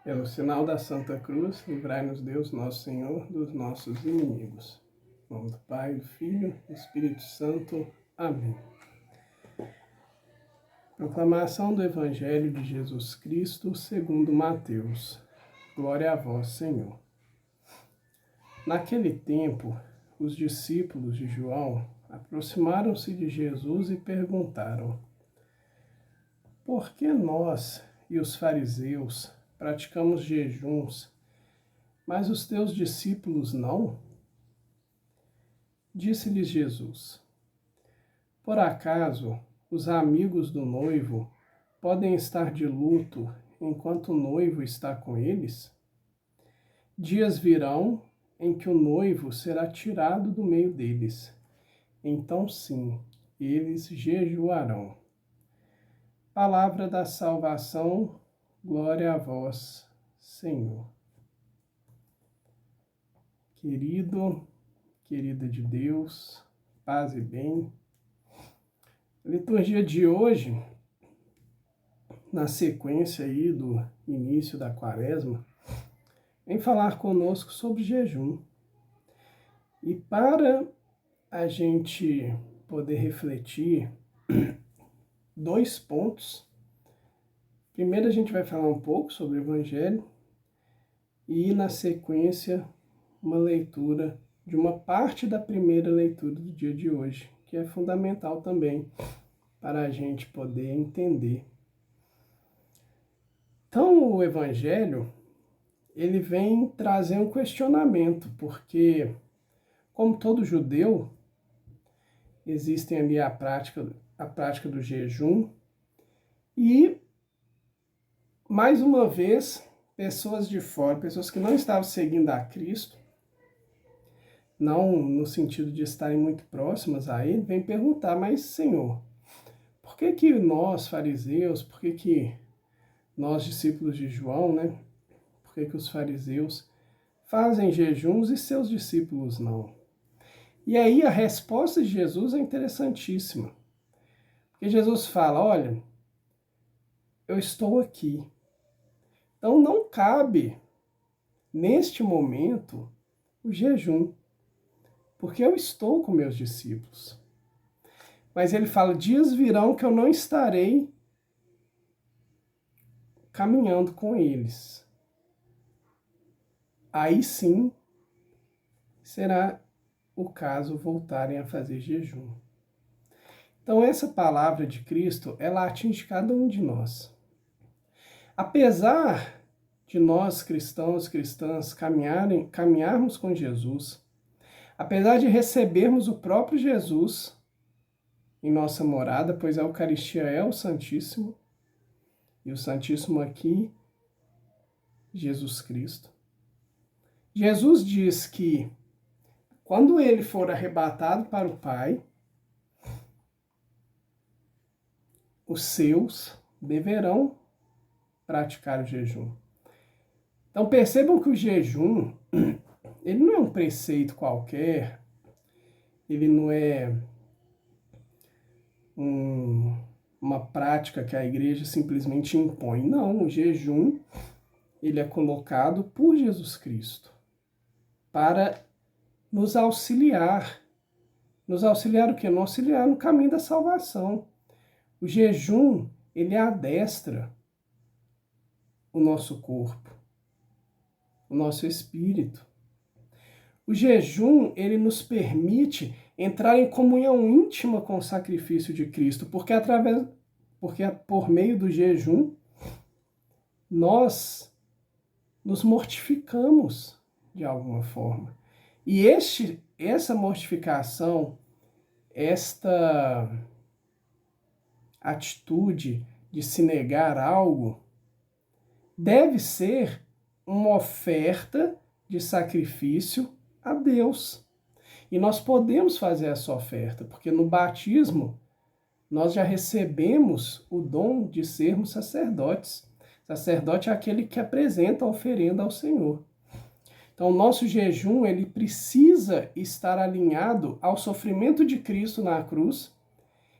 Pelo sinal da Santa Cruz, livrai-nos Deus, nosso Senhor, dos nossos inimigos. Em nome do Pai, do Filho e do Espírito Santo. Amém. Proclamação do Evangelho de Jesus Cristo segundo Mateus. Glória a vós, Senhor. Naquele tempo, os discípulos de João aproximaram-se de Jesus e perguntaram: por que nós e os fariseus praticamos jejuns, mas os teus discípulos não? Disse-lhes Jesus: por acaso os amigos do noivo podem estar de luto enquanto o noivo está com eles? Dias virão em que o noivo será tirado do meio deles. Então sim, eles jejuarão. Palavra da salvação, glória a vós, Senhor. Querido, querida de Deus, paz e bem. A liturgia de hoje, na sequência aí do início da Quaresma, vem falar conosco sobre jejum. E para a gente poder refletir, dois pontos. Primeiro a gente vai falar um pouco sobre o Evangelho e, na sequência, uma leitura de uma parte da primeira leitura do dia de hoje, que é fundamental também para a gente poder entender. Então, o Evangelho, ele vem trazer um questionamento, porque, como todo judeu, existem ali a prática do jejum e, mais uma vez, pessoas de fora, pessoas que não estavam seguindo a Cristo, não no sentido de estarem muito próximas a Ele, vêm perguntar: mas Senhor, por que nós, fariseus, por que nós, discípulos de João, né? Por que os fariseus fazem jejuns e seus discípulos não? E aí a resposta de Jesus é interessantíssima. Porque Jesus fala: olha, eu estou aqui. Então não cabe, neste momento, o jejum. Porque eu estou com meus discípulos. Mas ele fala: dias virão que eu não estarei caminhando com eles. Aí sim será o caso voltarem a fazer jejum. Então essa palavra de Cristo, ela atinge cada um de nós. Apesar de nós cristãos, cristãs, caminharmos com Jesus, apesar de recebermos o próprio Jesus em nossa morada, pois a Eucaristia é o Santíssimo, e o Santíssimo aqui, Jesus Cristo. Jesus diz que quando ele for arrebatado para o Pai, os seus deverão praticar o jejum. Então percebam que o jejum, ele não é um preceito qualquer, ele não é uma prática que a igreja simplesmente impõe. Não, o jejum, ele é colocado por Jesus Cristo para nos auxiliar. Nos auxiliar o quê? Nos auxiliar no caminho da salvação. O jejum, ele adestra o nosso corpo, o nosso espírito. O jejum, ele nos permite entrar em comunhão íntima com o sacrifício de Cristo, porque por meio do jejum nós nos mortificamos de alguma forma. E essa mortificação, esta atitude de se negar algo, deve ser uma oferta de sacrifício a Deus. E nós podemos fazer essa oferta, porque no batismo nós já recebemos o dom de sermos sacerdotes. Sacerdote é aquele que apresenta a oferenda ao Senhor. Então, o nosso jejum, ele precisa estar alinhado ao sofrimento de Cristo na cruz,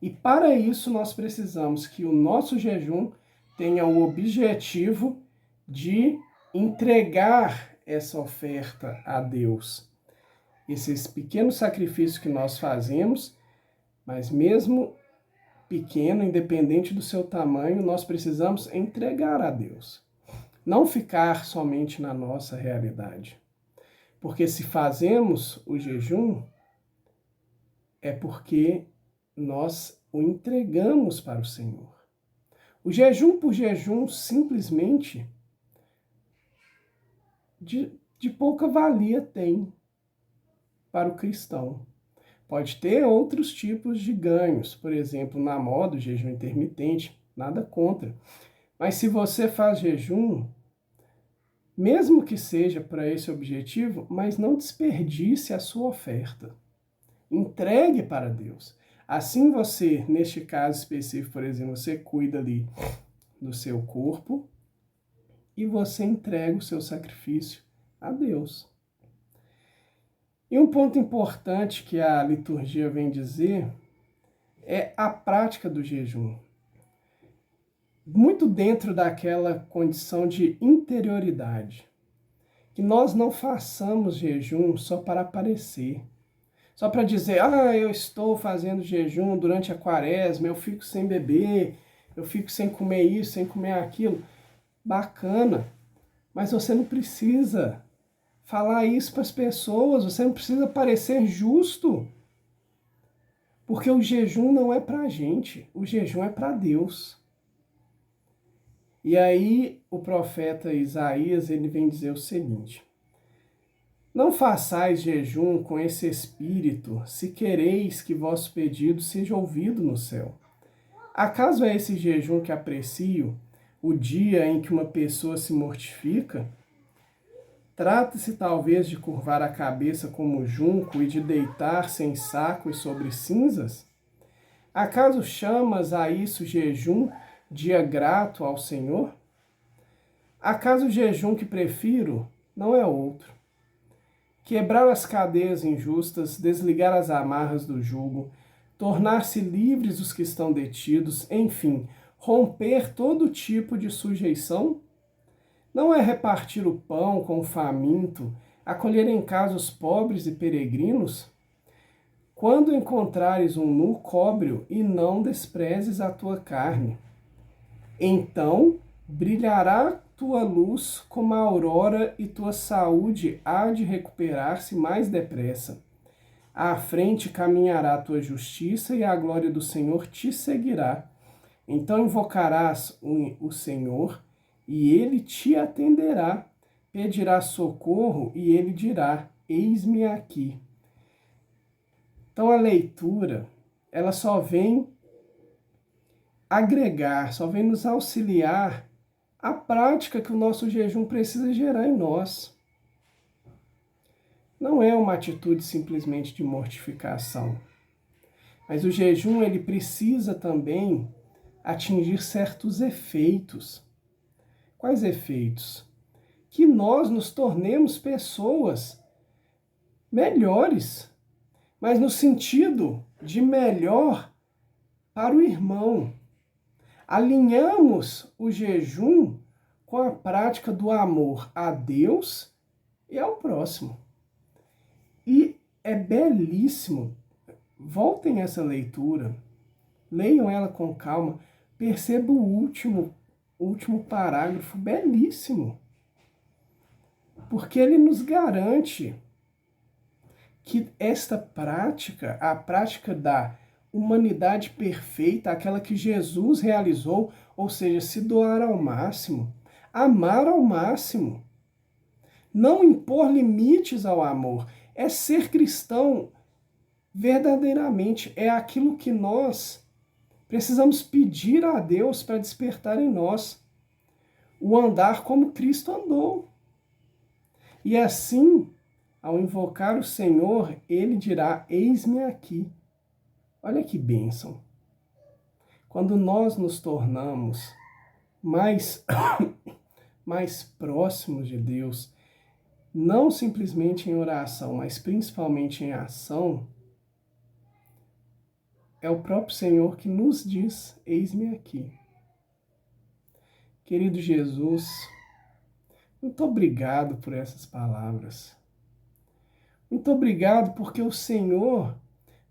e para isso nós precisamos que o nosso jejum tenha o objetivo de entregar essa oferta a Deus. Esses pequenos sacrifícios que nós fazemos, mas mesmo pequeno, independente do seu tamanho, nós precisamos entregar a Deus. Não ficar somente na nossa realidade. Porque se fazemos o jejum, é porque nós o entregamos para o Senhor. O jejum por jejum, simplesmente, de pouca valia tem para o cristão. Pode ter outros tipos de ganhos, por exemplo, na moda, o jejum intermitente, nada contra. Mas se você faz jejum, mesmo que seja para esse objetivo, mas não desperdice a sua oferta. Entregue para Deus. Assim você, neste caso específico, por exemplo, você cuida ali do seu corpo e você entrega o seu sacrifício a Deus. E um ponto importante que a liturgia vem dizer é a prática do jejum. Muito dentro daquela condição de interioridade. Que nós não façamos jejum só para aparecer. Só para dizer, eu estou fazendo jejum durante a quaresma, eu fico sem beber, eu fico sem comer isso, sem comer aquilo. Bacana, mas você não precisa falar isso para as pessoas, você não precisa parecer justo. Porque o jejum não é para a gente, o jejum é para Deus. E aí o profeta Isaías, ele vem dizer o seguinte: não façais jejum com esse espírito, se quereis que vosso pedido seja ouvido no céu. Acaso é esse jejum que aprecio, o dia em que uma pessoa se mortifica? Trata-se talvez de curvar a cabeça como junco e de deitar-se em sacos sobre cinzas? Acaso chamas a isso jejum, dia grato ao Senhor? Acaso o jejum que prefiro não é outro: quebrar as cadeias injustas, desligar as amarras do jugo, tornar-se livres os que estão detidos, enfim, romper todo tipo de sujeição? Não é repartir o pão com o faminto, acolher em casa os pobres e peregrinos? Quando encontrares um nu, cobre-o e não desprezes a tua carne. Então brilhará tua luz como a aurora e tua saúde há de recuperar-se mais depressa. À frente caminhará a tua justiça e a glória do Senhor te seguirá. Então invocarás o Senhor e ele te atenderá. Pedirás socorro e ele dirá: eis-me aqui. Então a leitura, ela só vem agregar, só vem nos auxiliar a prática que o nosso jejum precisa gerar em nós. Não é uma atitude simplesmente de mortificação, mas o jejum ele precisa também atingir certos efeitos. Quais efeitos? Que nós nos tornemos pessoas melhores, mas no sentido de melhor para o irmão. Alinhamos o jejum com a prática do amor a Deus e ao próximo. E é belíssimo. Voltem essa leitura, leiam ela com calma, perceba o último parágrafo, belíssimo. Porque ele nos garante que esta prática, a prática da humanidade perfeita, aquela que Jesus realizou, ou seja, se doar ao máximo, amar ao máximo, não impor limites ao amor, é ser cristão verdadeiramente, é aquilo que nós precisamos pedir a Deus para despertar em nós, o andar como Cristo andou. E assim, ao invocar o Senhor, ele dirá: eis-me aqui. Olha que bênção. Quando nós nos tornamos mais próximos de Deus, não simplesmente em oração, mas principalmente em ação, é o próprio Senhor que nos diz: eis-me aqui. Querido Jesus, Muito obrigado por essas palavras. Muito obrigado porque o Senhor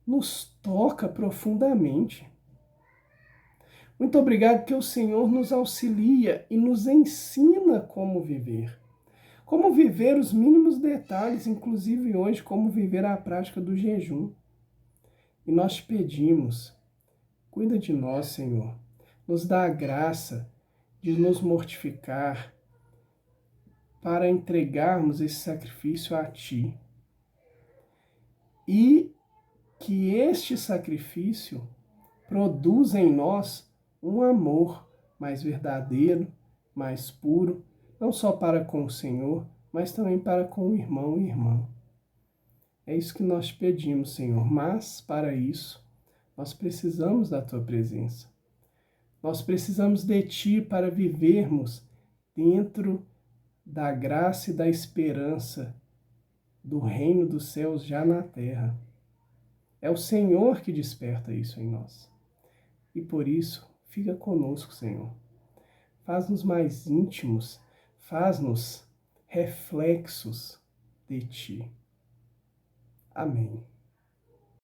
nos toca profundamente. Muito obrigado que o Senhor nos auxilia e nos ensina como viver. Como viver os mínimos detalhes, inclusive hoje, como viver a prática do jejum. E nós te pedimos, cuida de nós, Senhor. Nos dá a graça de nos mortificar para entregarmos esse sacrifício a Ti. E que este sacrifício produza em nós um amor mais verdadeiro, mais puro, não só para com o Senhor, mas também para com o irmão e irmã. É isso que nós pedimos, Senhor, mas para isso nós precisamos da Tua presença. Nós precisamos de Ti para vivermos dentro da graça e da esperança do reino dos céus já na terra. É o Senhor que desperta isso em nós. E por isso, fica conosco, Senhor. Faz-nos mais íntimos, faz-nos reflexos de Ti. Amém.